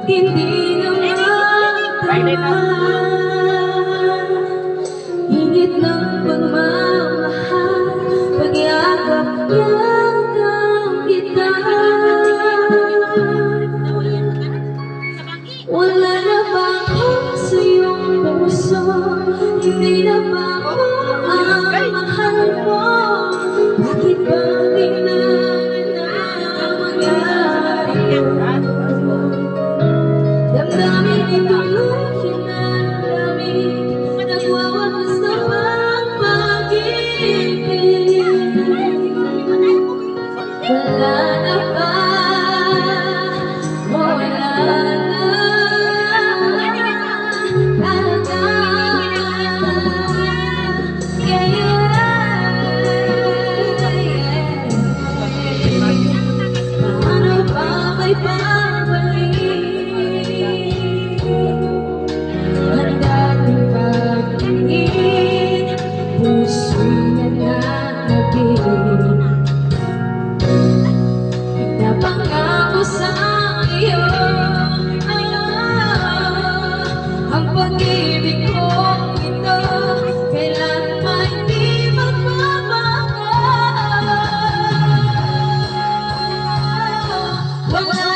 hindi na magtagal. Hingit ng pagmamahal, pagyakap-yakap kita. Wala na ba ako sa iyong puso? Hindi na ba ako ang mahal mo? Bakit ba bigla na mangyari? Damdamin itong hinalamin, nagwawakas na bang pag-ibig? Wala na ba? Wala na talaga. Yeah, yeah. Paano ba may babalik? Handa rin pagtingin, puso'y nananabig. Napangako sa iyo, ang pag-ibig kong ito kailanman di magbabago. Wala